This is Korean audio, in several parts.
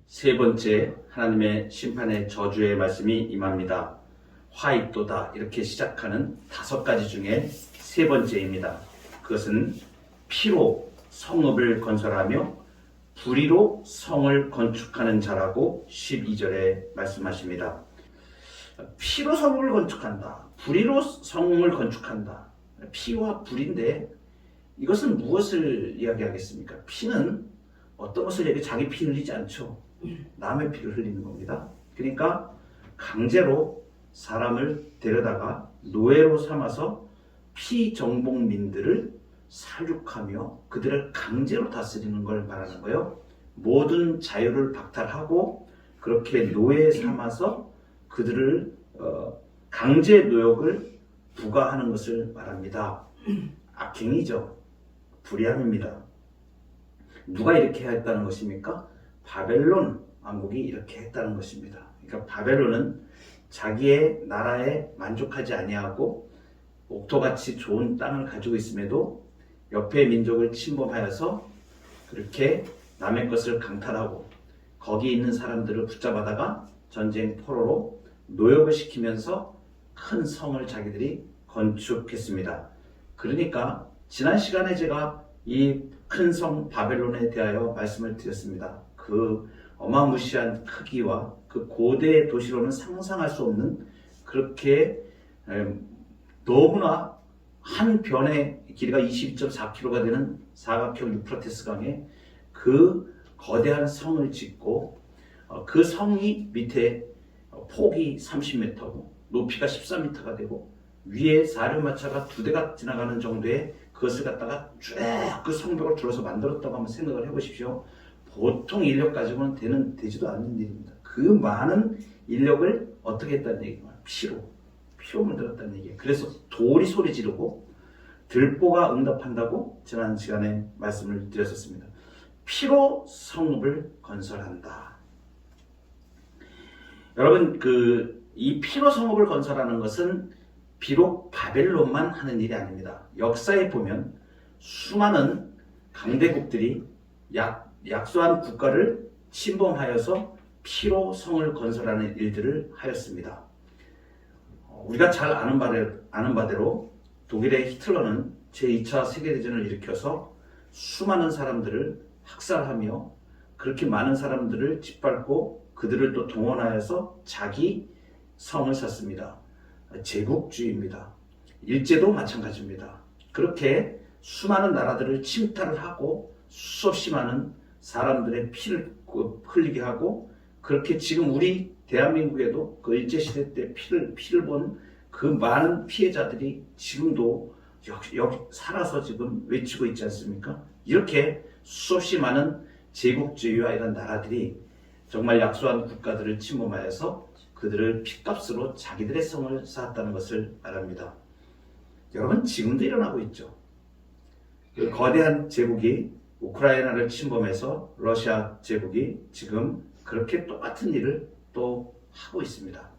세 번째 하나님의 심판의 저주의 말씀이 임합니다. 화입도다 이렇게 시작하는 5가지 중에 세 번째입니다. 그것은 피로 성읍을 건설하며 불의로 성을 건축하는 자라고 12절에 말씀하십니다. 피로 성을 건축한다. 불의로 성을 건축한다. 피와 불인데 이것은 무엇을 이야기하겠습니까? 피는 어떤 것을 얘기 자기 피 흘리지 않죠. 남의 피를 흘리는 겁니다. 그러니까 강제로 사람을 데려다가 노예로 삼아서 피정복민들을 살육하며 그들을 강제로 다스리는 걸 말하는 거예요. 모든 자유를 박탈하고 그렇게 노예 삼아서 그들을 강제 노역을 부과하는 것을 말합니다. 악행이죠. 불의함입니다. 누가 이렇게 했다는 것입니까? 바벨론 왕국이 이렇게 했다는 것입니다. 그러니까 바벨론은 자기의 나라에 만족하지 아니하고 옥토같이 좋은 땅을 가지고 있음에도 옆의 민족을 침범하여서 그렇게 남의 것을 강탈하고 거기 있는 사람들을 붙잡아다가 전쟁 포로로 노역을 시키면서 큰 성을 자기들이 건축했습니다. 그러니까 지난 시간에 제가 이 큰 성 바벨론에 대하여 말씀을 드렸습니다. 그 어마무시한 크기와 그 고대 도시로는 상상할 수 없는 그렇게 너무나 한 변의 길이가 22.4km가 되는 사각형 유프라테스 강에 그 거대한 성을 짓고 그 성이 밑에 폭이 30m고 높이가 14m가 되고 위에 사륜마차가 2대가 지나가는 정도의 그것을 갖다가 쭉 그 성벽을 둘러서 만들었다고 한번 생각을 해보십시오. 보통 인력 가지고는 되지도 않는 일입니다. 그 많은 인력을 어떻게 했다는 얘기가 피로 만들었다는 얘기예요. 그래서 돌이 소리 지르고 들보가 응답한다고 지난 시간에 말씀을 드렸었습니다. 피로 성읍을 건설한다. 여러분 이 피로 성읍을 건설하는 것은 비록 바벨론만 하는 일이 아닙니다. 역사에 보면 수많은 강대국들이 약소한 국가를 침범하여서 피로 성을 건설하는 일들을 하였습니다. 우리가 잘 아는 바대로 독일의 히틀러는 제2차 세계대전을 일으켜서 수많은 사람들을 학살하며 그렇게 많은 사람들을 짓밟고 그들을 또 동원하여서 자기 성을 샀습니다. 제국주의입니다. 일제도 마찬가지입니다. 그렇게 수많은 나라들을 침탈을 하고 수없이 많은 사람들의 피를 흘리게 하고 그렇게 지금 우리 대한민국에도 그 일제시대 때 피를 본 그 많은 피해자들이 지금도 여기 살아서 지금 외치고 있지 않습니까? 이렇게 수없이 많은 제국주의와 이런 나라들이 정말 약소한 국가들을 침범하여서 그들을 핏값으로 자기들의 성을 쌓았다는 것을 말합니다. 여러분 지금도 일어나고 있죠. 그 거대한 제국이 우크라이나를 침범해서 러시아 제국이 지금 그렇게 똑같은 일을 또 하고 있습니다.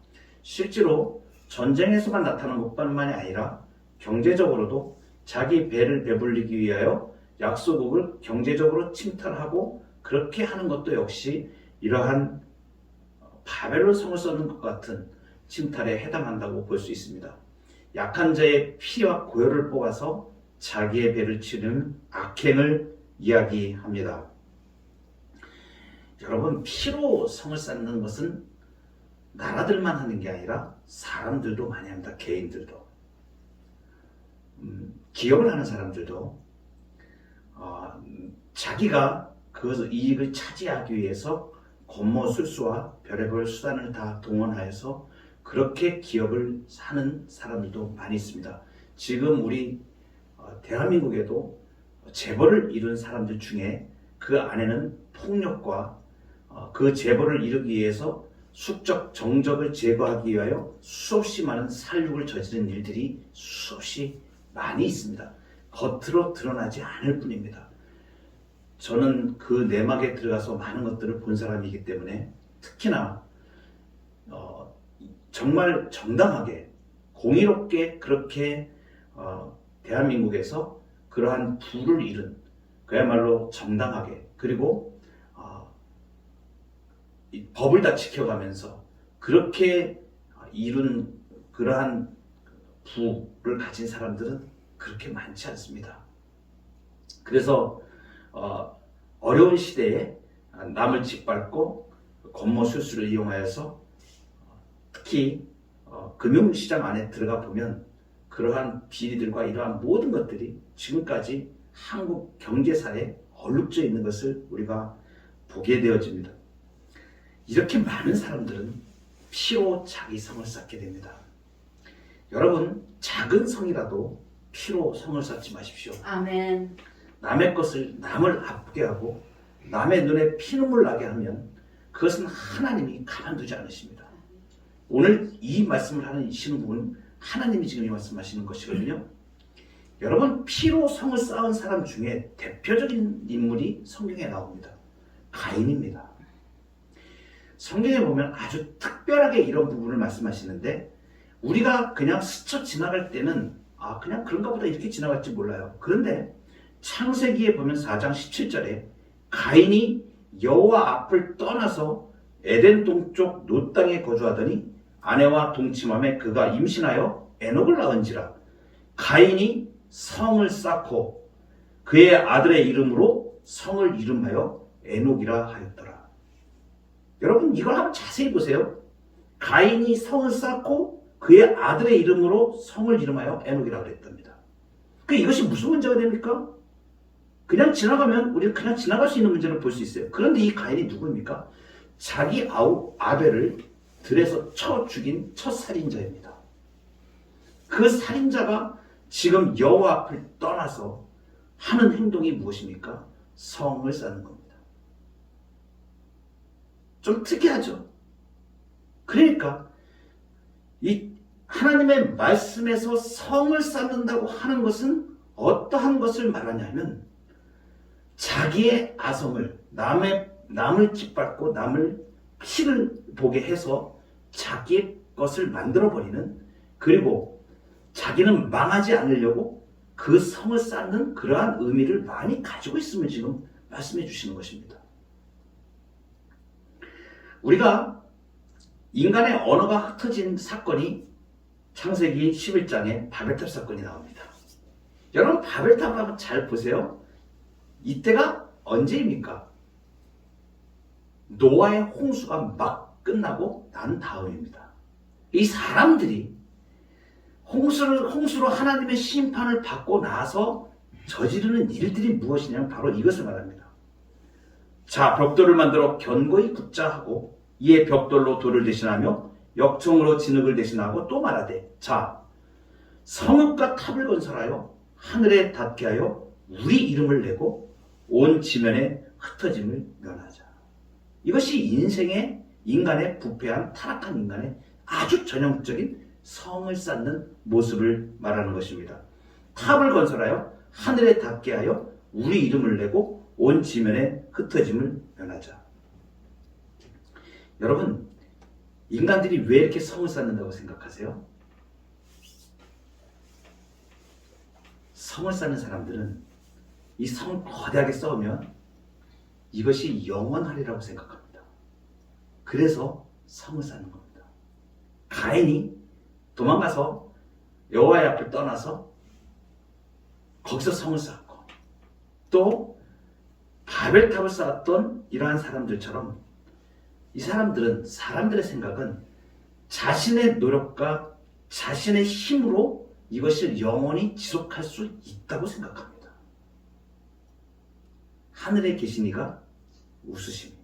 실제로 전쟁에서만 나타나는 것뿐만이 아니라 경제적으로도 자기 배를 배불리기 위하여 약소국을 경제적으로 침탈하고 그렇게 하는 것도 역시 이러한 바벨론 성을 쌓는 것 같은 침탈에 해당한다고 볼 수 있습니다. 약한 자의 피와 고열을 뽑아서 자기의 배를 치는 악행을 이야기합니다. 여러분 피로 성을 쌓는 것은 나라들만 하는 게 아니라 사람들도 많이 합니다. 개인들도 기업을 하는 사람들도 자기가 그 이익을 차지하기 위해서 권모술수와 별의별 수단을 다 동원하여서 그렇게 기업을 사는 사람들도 많이 있습니다. 지금 우리 대한민국에도 재벌을 이룬 사람들 중에 그 안에는 폭력과 그 재벌을 이루기 위해서 숙적 정적을 제거하기 위하여 수없이 많은 살육을 저지른 일들이 수없이 많이 있습니다. 겉으로 드러나지 않을 뿐입니다. 저는 그 내막에 들어가서 많은 것들을 본 사람이기 때문에 특히나 정말 정당하게 공의롭게 그렇게 대한민국에서 그러한 부를 이룬 그야말로 정당하게 그리고 이 법을 다 지켜가면서 그렇게 이룬 그러한 부를 가진 사람들은 그렇게 많지 않습니다. 그래서 어려운 시대에 남을 짓밟고 권모술수를 이용하여서 특히 금융시장 안에 들어가 보면 그러한 비리들과 이러한 모든 것들이 지금까지 한국 경제사에 얼룩져 있는 것을 우리가 보게 되어집니다. 이렇게 많은 사람들은 피로 자기 성을 쌓게 됩니다. 여러분, 작은 성이라도 피로 성을 쌓지 마십시오. 아멘. 남의 것을 남을 아프게 하고 남의 눈에 피눈물 나게 하면 그것은 하나님이 가만두지 않으십니다. 오늘 이 말씀을 하시는 분은 하나님이 지금 이 말씀하시는 것이거든요. 여러분, 피로 성을 쌓은 사람 중에 대표적인 인물이 성경에 나옵니다. 가인입니다. 성경에 보면 아주 특별하게 이런 부분을 말씀하시는데 우리가 그냥 스쳐 지나갈 때는 그냥 그런가 보다 이렇게 지나갈지 몰라요. 그런데 창세기에 보면 4장 17절에 가인이 여호와 앞을 떠나서 에덴 동쪽 놋 땅에 거주하더니 아내와 동침함에 그가 임신하여 에녹을 낳은지라. 가인이 성을 쌓고 그의 아들의 이름으로 성을 이름하여 에녹이라 하였더라. 여러분, 이걸 한번 자세히 보세요. 가인이 성을 쌓고 그의 아들의 이름으로 성을 이름하여 에녹이라 그랬답니다. 이것이 무슨 문제가 됩니까? 그냥 지나가면 우리는 그냥 지나갈 수 있는 문제를 볼 수 있어요. 그런데 이 가인이 누구입니까? 자기 아벨을 들에서 쳐 죽인 첫 살인자입니다. 그 살인자가 지금 여호와 앞을 떠나서 하는 행동이 무엇입니까? 성을 쌓는 겁니다. 좀 특이하죠? 그러니까 이 하나님의 말씀에서 성을 쌓는다고 하는 것은 어떠한 것을 말하냐면 자기의 아성을 남을 짓밟고 남을 피를 보게 해서 자기의 것을 만들어버리는, 그리고 자기는 망하지 않으려고 그 성을 쌓는 그러한 의미를 많이 가지고 있음을 지금 말씀해 주시는 것입니다. 우리가 인간의 언어가 흩어진 사건이 창세기 11장에 바벨탑 사건이 나옵니다. 여러분, 바벨탑을 한번 잘 보세요. 이때가 언제입니까? 노아의 홍수가 막 끝나고 난 다음입니다. 이 사람들이 홍수로 하나님의 심판을 받고 나서 저지르는 일들이 무엇이냐면 바로 이것을 말합니다. 자, 벽돌을 만들어 견고히 붙자 하고 이에 벽돌로 돌을 대신하며 역청으로 진흙을 대신하고 또 말하되, 자, 성읍과 탑을 건설하여 하늘에 닿게 하여 우리 이름을 내고 온 지면에 흩어짐을 면하자. 이것이 인간의 부패한 타락한 인간의 아주 전형적인 성을 쌓는 모습을 말하는 것입니다. 탑을 건설하여 하늘에 닿게 하여 우리 이름을 내고 온 지면에 흩어짐을 면하자. 여러분, 인간들이 왜 이렇게 성을 쌓는다고 생각하세요? 성을 쌓는 사람들은 이 성을 거대하게 쌓으면 이것이 영원하리라고 생각합니다. 그래서 성을 쌓는 겁니다. 가인이 도망가서 여호와의 앞을 떠나서 거기서 성을 쌓고 또 바벨탑을 쌓았던 이러한 사람들처럼 이 사람들은, 사람들의 생각은 자신의 노력과 자신의 힘으로 이것을 영원히 지속할 수 있다고 생각합니다. 하늘에 계신 이가 웃으시니.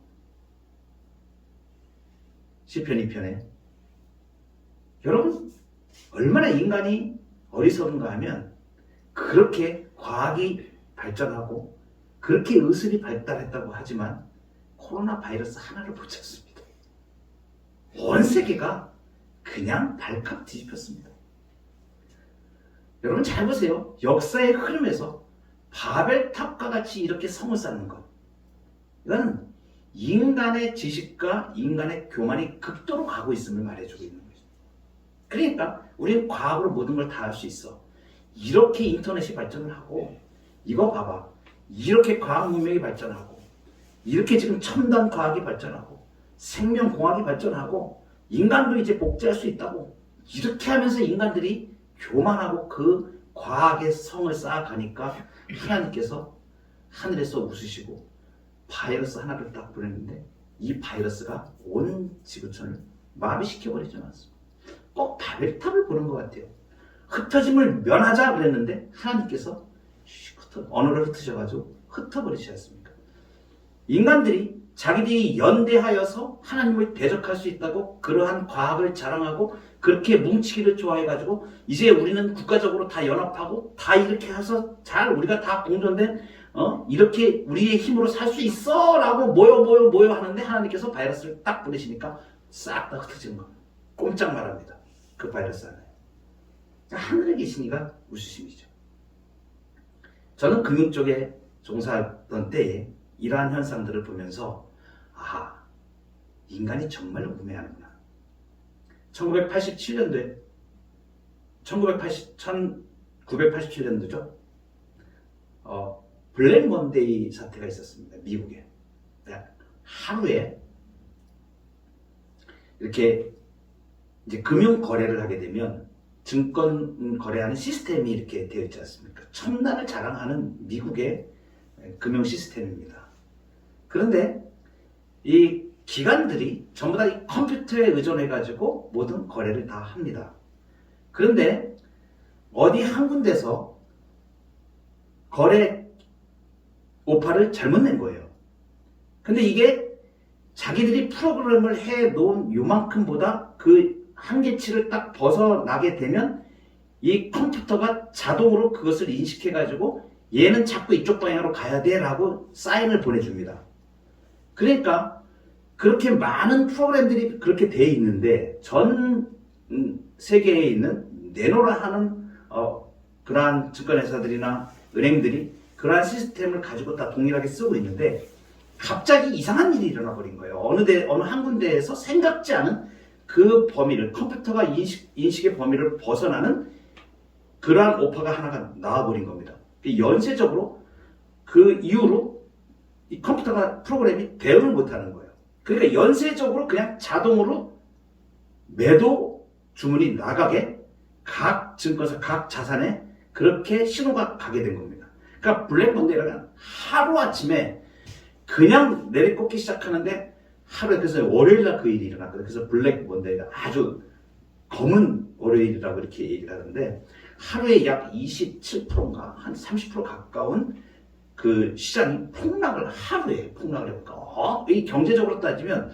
시편 2편에 여러분, 얼마나 인간이 어리석은가 하면 그렇게 과학이 발전하고 그렇게 의술이 발달했다고 하지만 코로나 바이러스 하나를 못 찾습니다. 온 세계가 그냥 발칵 뒤집혔습니다. 여러분, 잘 보세요. 역사의 흐름에서 바벨탑과 같이 이렇게 성을 쌓는 것, 이건 인간의 지식과 인간의 교만이 극도로 가고 있음을 말해주고 있는 거죠. 그러니까 우리는 과학으로 모든 걸 다 할 수 있어. 이렇게 인터넷이 발전을 하고, 이거 봐봐, 이렇게 과학 문명이 발전하고, 이렇게 지금 첨단 과학이 발전하고, 생명공학이 발전하고 인간도 이제 복제할 수 있다고 이렇게 하면서 인간들이 교만하고 그 과학의 성을 쌓아가니까 하나님께서 하늘에서 웃으시고 바이러스 하나를 딱 보냈는데 이 바이러스가 온 지구촌을 마비시켜버리지 않았습니다. 꼭 바벨탑을 보는 것 같아요. 흩어짐을 면하자 그랬는데 하나님께서 언어를 흩으셔가지고 흩어버리지 않습니까? 인간들이 자기들이 연대하여서 하나님을 대적할 수 있다고 그러한 과학을 자랑하고 그렇게 뭉치기를 좋아해가지고 이제 우리는 국가적으로 다 연합하고 다 이렇게 해서 잘 우리가 다 공존된 이렇게 우리의 힘으로 살 수 있어 라고 모여 하는데 하나님께서 바이러스를 딱 보내시니까 싹 다 흩어지는 겁니다. 꼼짝 말합니다. 그 바이러스 하나에. 하늘에 계신 이가 웃으심이죠. 저는 금융 쪽에 종사하던 때에 이러한 현상들을 보면서 아하, 인간이 정말 우매하는구나. 1987년도에 1987년도죠. 블랙 먼데이 사태가 있었습니다. 미국에. 하루에 이렇게 이제 금융 거래를 하게 되면 증권 거래하는 시스템이 이렇게 되어 있지 않습니까? 첨단을 자랑하는 미국의 금융 시스템입니다. 그런데 이 기관들이 전부 다 이 컴퓨터에 의존해가지고 모든 거래를 다 합니다. 그런데 어디 한 군데서 거래 오파를 잘못 낸 거예요. 근데 이게 자기들이 프로그램을 해 놓은 요만큼보다 그 한계치를 딱 벗어나게 되면 이 컴퓨터가 자동으로 그것을 인식해가지고 얘는 자꾸 이쪽 방향으로 가야 돼 라고 사인을 보내줍니다. 그러니까 그렇게 많은 프로그램들이 그렇게 돼 있는데 전 세계에 있는 내노라 하는 그러한 증권회사들이나 은행들이 그러한 시스템을 가지고 다 동일하게 쓰고 있는데 갑자기 이상한 일이 일어나 버린 거예요. 어느 한 군데에서 생각지 않은 그 범위를 컴퓨터가 인식의 범위를 벗어나는 그러한 오파가 하나가 나와버린 겁니다. 연쇄적으로 그 이후로 이 컴퓨터가 프로그램이 대응을 못하는 거예요. 그러니까 연쇄적으로 그냥 자동으로 매도 주문이 나가게 각 증권사, 각 자산에 그렇게 신호가 가게 된 겁니다. 그러니까 블랙 먼데이라는 하루아침에 그냥 내리꽂기 시작하는데 하루에 그래서 월요일날 그 일이 일어났거든요. 그래서 블랙 먼데이가 아주 검은 월요일이라고 이렇게 얘기를 하는데 하루에 약 27%인가 한 30% 가까운 그 시장이 하루에 폭락을 해볼까? 이 경제적으로 따지면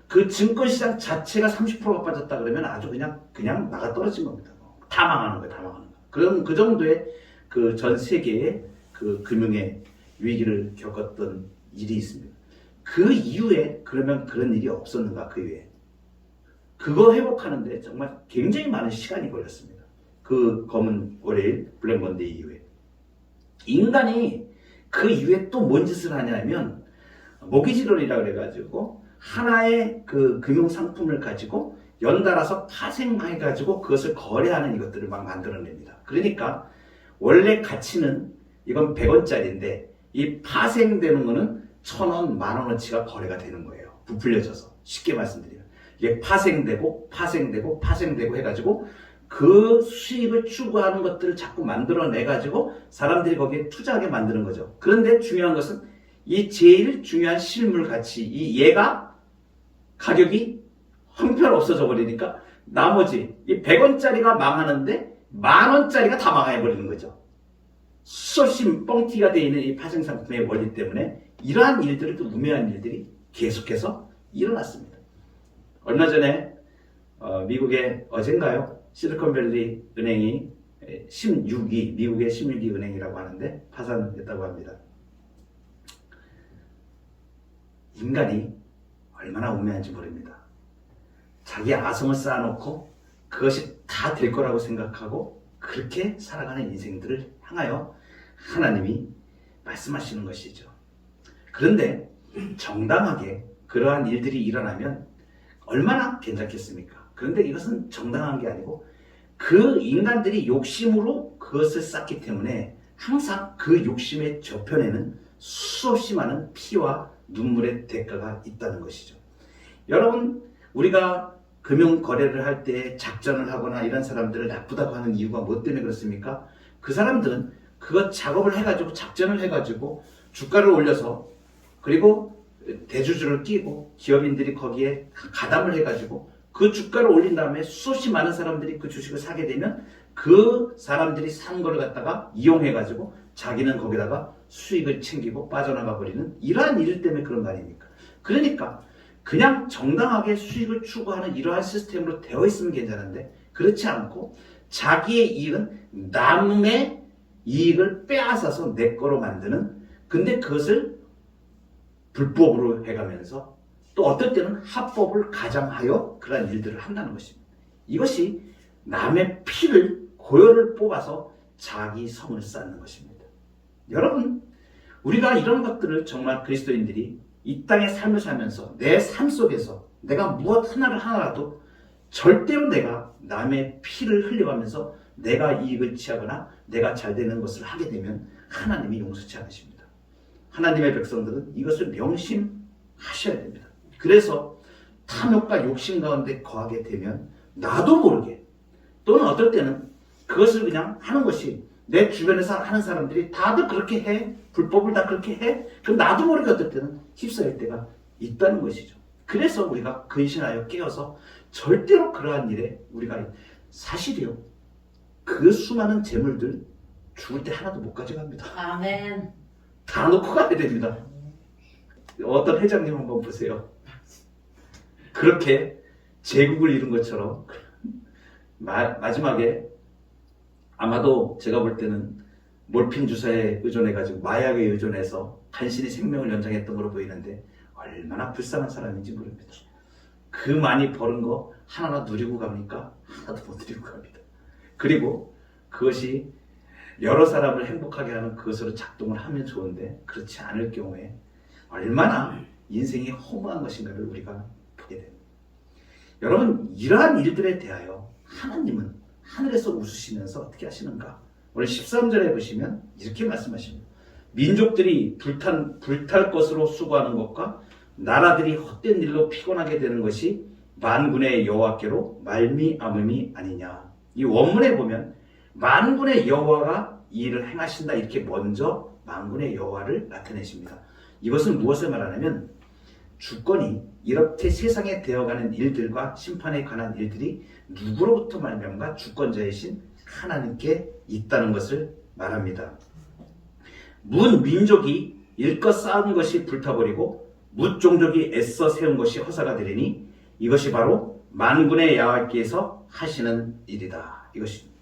그 증권시장 자체가 30%가 빠졌다 그러면 아주 그냥 나가 떨어진 겁니다. 다 망하는 거예요, 다 망하는 거예요. 그럼 그 정도의 그 전 세계의 그 금융의 위기를 겪었던 일이 있습니다. 그 이후에 그러면 그런 일이 없었는가, 그 이후에. 그거 회복하는데 정말 굉장히 많은 시간이 걸렸습니다. 그 검은 월요일, 블랙 먼데이 이후에. 인간이 그 이후에 또 뭔 짓을 하냐면 모기지론이라고 그래가지고 하나의 그 금융상품을 가지고 연달아서 파생해가지고 그것을 거래하는 이것들을 막 만들어냅니다. 그러니까 원래 가치는 이건 100원짜리인데 이 파생되는 거는 1,000원, 10,000원어치가 거래가 되는 거예요. 부풀려져서. 쉽게 말씀드리면. 이게 파생되고 해가지고 그 수익을 추구하는 것들을 자꾸 만들어내가지고 사람들이 거기에 투자하게 만드는 거죠. 그런데 중요한 것은 이 제일 중요한 실물 가치, 얘가 가격이 형편없어져 버리니까 나머지 이 100원짜리가 망하는데 10,000원짜리가 다 망해버리는 거죠. 수없이 뻥튀기가 되어 있는 이 파생상품의 원리 때문에 이러한 일들이 또 우매한 일들이 계속해서 일어났습니다. 얼마 전에 미국의 어젠가요? 실리콘밸리 은행이 미국의 16위 은행이라고 하는데 파산했다고 합니다. 인간이 얼마나 우매한지 모릅니다. 자기 아성을 쌓아놓고 그것이 다 될 거라고 생각하고 그렇게 살아가는 인생들을 향하여 하나님이 말씀하시는 것이죠. 그런데 정당하게 그러한 일들이 일어나면 얼마나 괜찮겠습니까? 그런데 이것은 정당한 게 아니고 그 인간들이 욕심으로 그것을 쌓기 때문에 항상 그 욕심의 저편에는 수없이 많은 피와 눈물의 대가가 있다는 것이죠. 여러분, 우리가 금융 거래를 할 때 작전을 하거나 이런 사람들을 나쁘다고 하는 이유가 뭐 때문에 그렇습니까? 그 사람들은 그거 작업을 해가지고 작전을 해가지고 주가를 올려서 그리고 대주주를 끼고 기업인들이 거기에 가담을 해가지고 그 주가를 올린 다음에 수없이 많은 사람들이 그 주식을 사게 되면 그 사람들이 산 거를 갖다가 이용해가지고 자기는 거기다가 수익을 챙기고 빠져나가 버리는 이러한 일 때문에 그런 거 아닙니까? 그러니까 그냥 정당하게 수익을 추구하는 이러한 시스템으로 되어 있으면 괜찮은데 그렇지 않고 자기의 이익은 남의 이익을 빼앗아서 내 거로 만드는, 근데 그것을 불법으로 해가면서 또 어떨 때는 합법을 가장하여 그러한 일들을 한다는 것입니다. 이것이 남의 피를 고열을 뽑아서 자기 성을 쌓는 것입니다. 여러분, 우리가 이런 것들을 정말 그리스도인들이 이 땅의 삶을 살면서 내 삶 속에서 내가 무엇 하나라도 절대로 내가 남의 피를 흘려가면서 내가 이익을 취하거나 내가 잘 되는 것을 하게 되면 하나님이 용서치 않으십니다. 하나님의 백성들은 이것을 명심하셔야 됩니다. 그래서 탐욕과 욕심 가운데 거하게 되면 나도 모르게, 또는 어떨 때는 그것을 그냥 하는 것이 내 주변에서 하는 사람들이 다들 그렇게 해, 불법을 다 그렇게 해, 그럼 나도 모르게 어떨 때는 휩싸일 때가 있다는 것이죠. 그래서 우리가 근신하여 깨어서 절대로 그러한 일에 우리가, 사실이요, 그 수많은 재물들 죽을 때 하나도 못 가져갑니다. 아멘. 다 놓고 가야 됩니다. 어떤 회장님 한번 보세요. 그렇게 제국을 잃은 것처럼 마지막에 아마도 제가 볼 때는 몰핀 주사에 의존해가지고 마약에 의존해서 간신히 생명을 연장했던 걸로 보이는데 얼마나 불쌍한 사람인지 모릅니다. 그 많이 버는 거 하나하나 누리고 갑니까? 하나도 못 누리고 갑니다. 그리고 그것이 여러 사람을 행복하게 하는 그것으로 작동을 하면 좋은데 그렇지 않을 경우에 얼마나 인생이 허무한 것인가를 우리가 보게 됩니다. 여러분, 이러한 일들에 대하여 하나님은 하늘에서 웃으시면서 어떻게 하시는가? 오늘 13절에 보시면 이렇게 말씀하십니다. 민족들이 불탈 것으로 수고하는 것과 나라들이 헛된 일로 피곤하게 되는 것이 만군의 여호와께로 말미암음이 아니냐. 이 원문에 보면 만군의 여호와가 이 일을 행하신다, 이렇게 먼저 만군의 여호와를 나타내십니다. 이것은 무엇을 말하냐면 주권이 이렇게 세상에 되어가는 일들과 심판에 관한 일들이 누구로부터 말미암아 주권자이신 하나님께 있다는 것을 말합니다. 문 민족이 일껏 쌓은 것이 불타버리고 뭇 종족이 애써 세운 것이 허사가 되리니 이것이 바로 만군의 여호와께서 하시는 일이다. 이것입니다.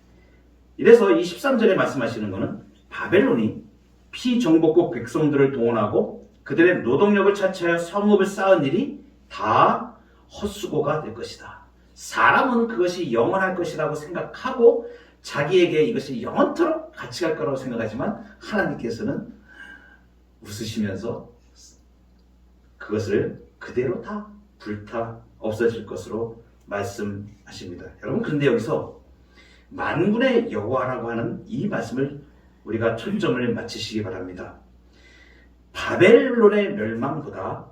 이래서 이 13절에 말씀하시는 것은 바벨론이 피정복국 백성들을 동원하고 그들의 노동력을 차치하여 성읍을 쌓은 일이 다 헛수고가 될 것이다. 사람은 그것이 영원할 것이라고 생각하고 자기에게 이것이 영원토록 같이 갈 거라고 생각하지만 하나님께서는 웃으시면서 그것을 그대로 다 불타 없어질 것으로 말씀하십니다. 여러분, 그런데 여기서 만군의 여호와라고 하는 이 말씀을 우리가 초점을 맞추시기 바랍니다. 바벨론의 멸망보다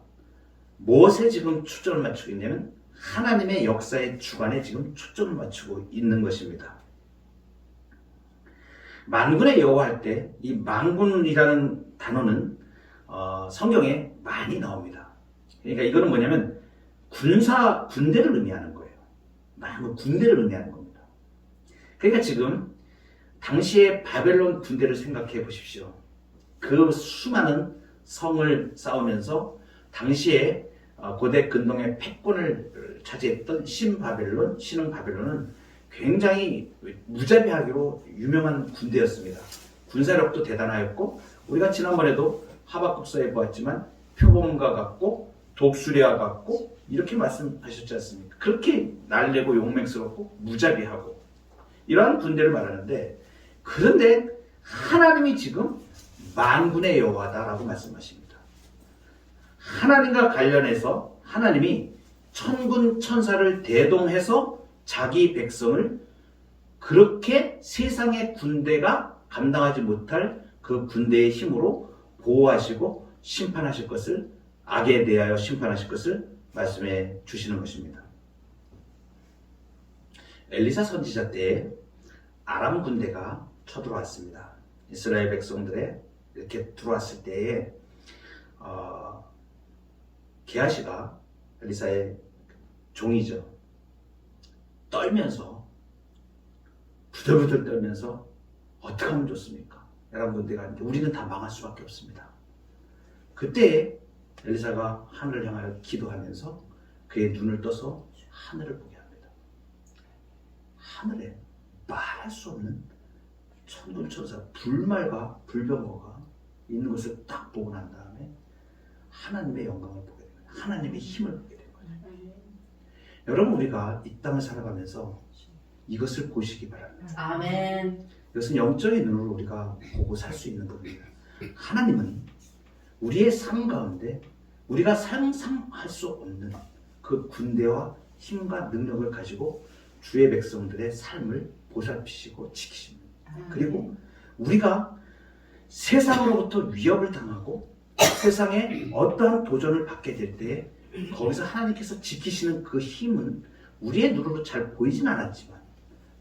무엇에 지금 초점을 맞추고 있냐면 하나님의 역사의 주관에 지금 초점을 맞추고 있는 것입니다. 만군의 여호와 할 때 이 만군이라는 단어는 성경에 많이 나옵니다. 그러니까 이거는 뭐냐면 군대를 의미하는 거예요. 만군 군대를 의미하는 겁니다. 그러니까 지금 당시의 바벨론 군대를 생각해 보십시오. 그 수많은 성을 쌓으면서 당시에 고대 근동의 패권을 차지했던 신흥 바벨론은 굉장히 무자비하기로 유명한 군대였습니다. 군사력도 대단하였고 우리가 지난번에도 하박국서에 보았지만 표범과 같고 독수리와 같고 이렇게 말씀하셨지 않습니까? 그렇게 날래고 용맹스럽고 무자비하고 이러한 군대를 말하는데, 그런데 하나님이 지금 만군의 여호와다라고 말씀하십니다. 하나님과 관련해서 하나님이 천군 천사를 대동해서 자기 백성을 그렇게 세상의 군대가 감당하지 못할 그 군대의 힘으로 보호하시고 심판하실 것을, 악에 대하여 심판하실 것을 말씀해 주시는 것입니다. 엘리사 선지자 때에 아람 군대가 쳐들어왔습니다. 이스라엘 백성들에 이렇게 들어왔을 때에 게하시가 엘리사의 종이죠. 떨면서 부들부들 떨면서 어떻게 하면 좋습니까? 아람 군대가 이제 우리는 다 망할 수밖에 없습니다. 그때 엘리사가 하늘을 향하여 기도하면서 그의 눈을 떠서 하늘을 보게 합니다. 하늘에 말할 수 없는 천군천사 불말과 불병거가 있는 것을 딱 보고 난 다음에 하나님의 영광을 보게 됩니다. 하나님의 힘을 보게 됩니다. 여러분, 우리가 이 땅을 살아가면서 이것을 보시기 바랍니다. 아멘. 이것은 영적인 눈으로 우리가 보고 살 수 있는 겁니다. 하나님은 우리의 삶 가운데 우리가 상상할 수 없는 그 군대와 힘과 능력을 가지고 주의 백성들의 삶을 보살피시고 지키십니다. 그리고 우리가 세상으로부터 위협을 당하고 세상에 어떠한 도전을 받게 될 때에 거기서 하나님께서 지키시는 그 힘은 우리의 눈으로 잘 보이진 않았지만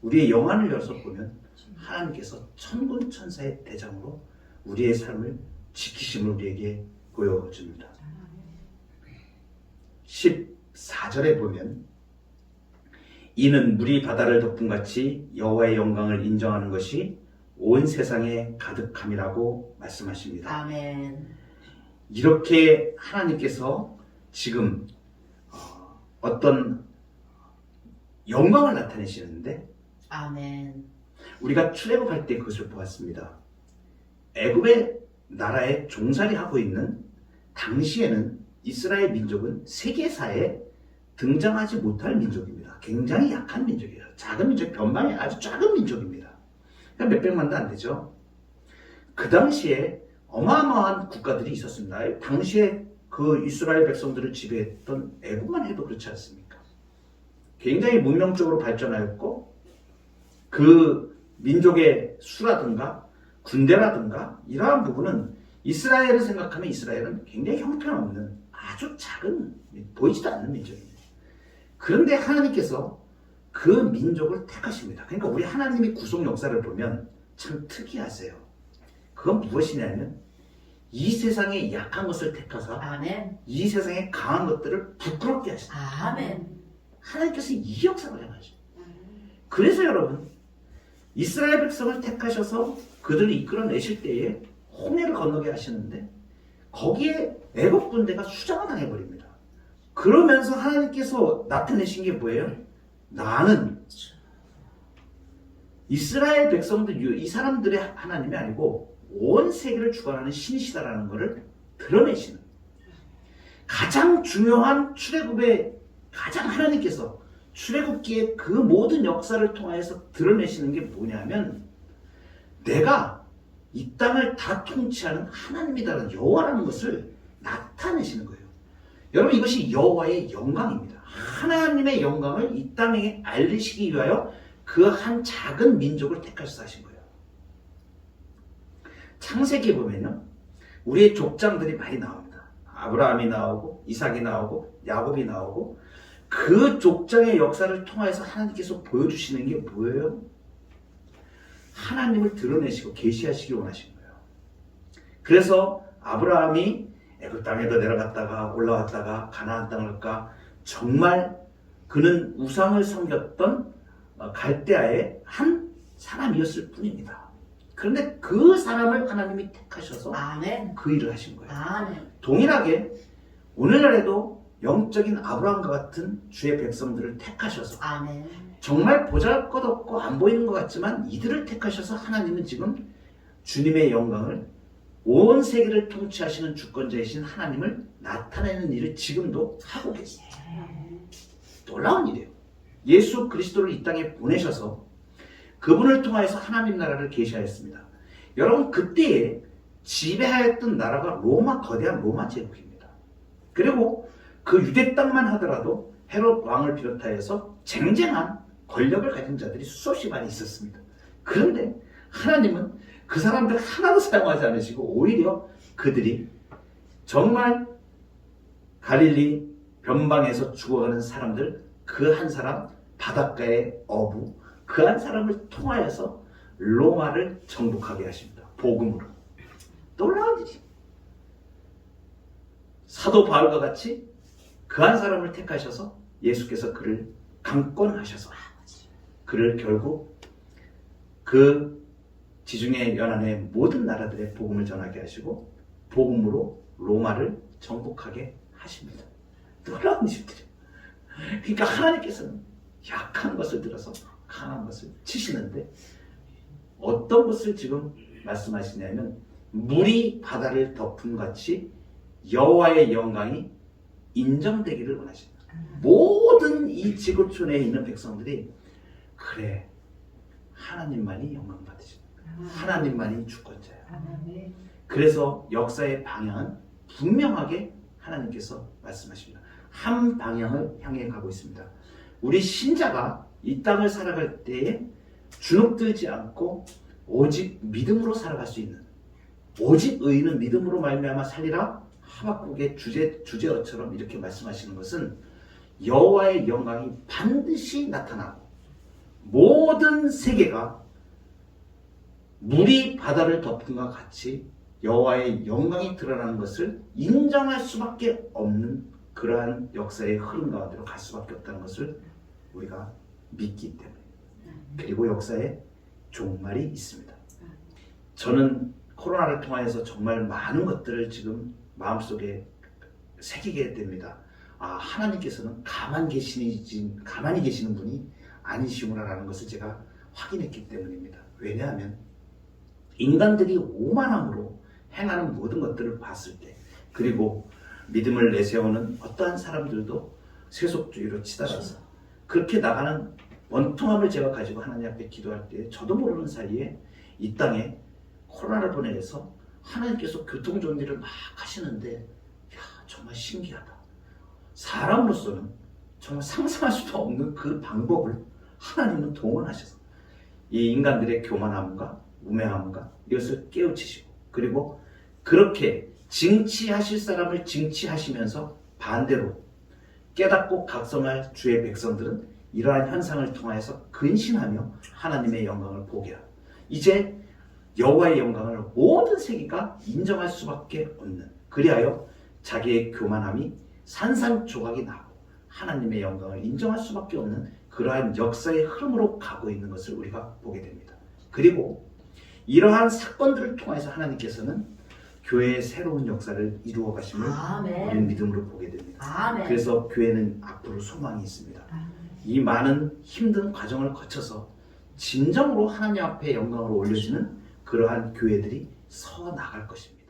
우리의 영안을 열어서 보면 하나님께서 천군천사의 대장으로 우리의 삶을 지키심을 우리에게 보여줍니다. 14절에 보면 이는 물이 바다를 덮음같이 여호와의 영광을 인정하는 것이 온 세상에 가득함이라고 말씀하십니다. 아멘. 이렇게 하나님께서 지금 어떤 영광을 나타내시는데 아멘. 우리가 출애굽할 때 그것을 보았습니다. 애굽의 나라에 종살이 하고 있는 당시에는 이스라엘 민족은 세계사에 등장하지 못할 민족입니다. 굉장히 약한 민족이에요. 작은 민족, 변방의 아주 작은 민족입니다. 그러니까 몇백만도 안 되죠. 그 당시에 어마어마한 국가들이 있었습니다. 당시에 그 이스라엘 백성들을 지배했던 애굽만 해도 그렇지 않습니까? 굉장히 문명적으로 발전하였고 그 민족의 수라든가 군대라든가 이러한 부분은 이스라엘을 생각하면 이스라엘은 굉장히 형편없는 아주 작은 보이지도 않는 민족입니다. 그런데 하나님께서 그 민족을 택하십니다. 그러니까 우리 하나님의 구속 역사를 보면 참 특이하세요. 그건 무엇이냐면 이 세상에 약한 것을 택하사 아멘. 이 세상에 강한 것들을 부끄럽게 하신다. 아멘. 하나님께서 이 역사를 행하십니다. 그래서 여러분 이스라엘 백성을 택하셔서 그들을 이끌어내실 때에 홍해를 건너게 하시는데 거기에 애국 군대가 수장을 당해버립니다. 그러면서 하나님께서 나타내신 게 뭐예요? 나는 이스라엘 백성들, 이 사람들의 하나님이 아니고 온 세계를 주관하는 신이시다라는 것을 드러내시는 가장 중요한 출애굽의 가장 하나님께서 출애굽기의 그 모든 역사를 통하여서 드러내시는 게 뭐냐면 내가 이 땅을 다 통치하는 하나님이다라는 여호와라는 것을 나타내시는 거예요. 여러분 이것이 여호와의 영광입니다. 하나님의 영광을 이 땅에 알리시기 위하여 그 한 작은 민족을 택하셔서 하신 거예요. 창세기에 보면요. 우리의 족장들이 많이 나옵니다. 아브라함이 나오고 이삭이 나오고 야곱이 나오고 그 족장의 역사를 통해서 하나님께서 보여주시는 게 뭐예요? 하나님을 드러내시고 계시하시기 원하신 거예요. 그래서 아브라함이 애굽 땅에도 내려갔다가 올라왔다가 가나안 땅을 가 정말 그는 우상을 섬겼던 갈대아의 한 사람이었을 뿐입니다. 그런데 그 사람을 하나님이 택하셔서 아멘. 그 일을 하신 거예요. 아멘. 동일하게 오늘날에도 영적인 아브라함과 같은 주의 백성들을 택하셔서 아멘. 정말 보잘것없고 안 보이는 것 같지만 이들을 택하셔서 하나님은 지금 주님의 영광을 온 세계를 통치하시는 주권자이신 하나님을 나타내는 일을 지금도 하고 계세요. 놀라운 일이에요. 예수 그리스도를 이 땅에 보내셔서 그분을 통하여서 하나님 나라를 계시하였습니다. 여러분 그때에 지배하였던 나라가 거대한 로마 제국입니다. 그리고 그 유대 땅만 하더라도 헤롯 왕을 비롯하여서 쟁쟁한 권력을 가진 자들이 수없이 많이 있었습니다. 그런데 하나님은 그 사람들 하나도 사용하지 않으시고 오히려 그들이 정말 갈릴리 변방에서 죽어가는 사람들, 그 한 사람, 바닷가의 어부, 그 한 사람을 통하여서 로마를 정복하게 하십니다. 복음으로. 놀라운 일이. 사도 바울과 같이 그 한 사람을 택하셔서 예수께서 그를 강권하셔서 그를 결국 그 지중해 연안의 모든 나라들의 복음을 전하게 하시고 복음으로 로마를 정복하게 하십니다. 놀라운 일들이에요. 그러니까 하나님께서는 약한 것을 들어서 강한 것을 치시는데 어떤 것을 지금 말씀하시냐면 물이 바다를 덮은 같이 여호와의 영광이 인정되기를 원하십니다. 모든 이 지구촌에 있는 백성들이 그래 하나님만이 영광 받으십니다. 하나님만이 주권자예요. 그래서 역사의 방향은 분명하게 하나님께서 말씀하십니다. 한 방향을 향해 가고 있습니다. 우리 신자가 이 땅을 살아갈 때에 주눅들지 않고 오직 믿음으로 살아갈 수 있는, 오직 의인은 믿음으로 말미암아 살리라 하박국의 주제어처럼 이렇게 말씀하시는 것은 여호와의 영광이 반드시 나타나고 모든 세계가 물이 바다를 덮음과 같이 여호와의 영광이 드러나는 것을 인정할 수밖에 없는 그러한 역사의 흐름 가운데로 갈 수밖에 없다는 것을 우리가 믿기 때문에, 그리고 역사에 종말이 있습니다. 저는 코로나를 통하여서 정말 많은 것들을 지금 마음속에 새기게 됩니다. 아, 하나님께서는 가만히 계시는 분이 아니시구나라는 것을 제가 확인했기 때문입니다. 왜냐하면 인간들이 오만함으로 행하는 모든 것들을 봤을 때, 그리고 믿음을 내세우는 어떠한 사람들도 세속주의로 치달아서 그렇게 나가는 원통함을 제가 가지고 하나님 앞에 기도할 때 저도 모르는 사이에 이 땅에 코로나를 보내서 하나님께서 교통 좋은 일을 막 하시는데, 야, 정말 신기하다. 사람으로서는 정말 상상할 수도 없는 그 방법을 하나님은 동원하셔서 이 인간들의 교만함과 우매함과 이것을 깨우치시고, 그리고 그렇게 징치하실 사람을 징치하시면서 반대로 깨닫고 각성할 주의 백성들은 이러한 현상을 통하여서 근신하며 하나님의 영광을 보게 하고, 이제 여호와의 영광을 모든 세계가 인정할 수밖에 없는, 그리하여 자기의 교만함이 산산조각이 나고 하나님의 영광을 인정할 수밖에 없는 그러한 역사의 흐름으로 가고 있는 것을 우리가 보게 됩니다. 그리고 이러한 사건들을 통해서 하나님께서는 교회의 새로운 역사를 이루어 가심을 우리는 믿음으로 보게 됩니다. 그래서 교회는 앞으로 소망이 있습니다. 이 많은 힘든 과정을 거쳐서 진정으로 하나님 앞에 영광으로 올려지는 그러한 교회들이 서 나갈 것입니다.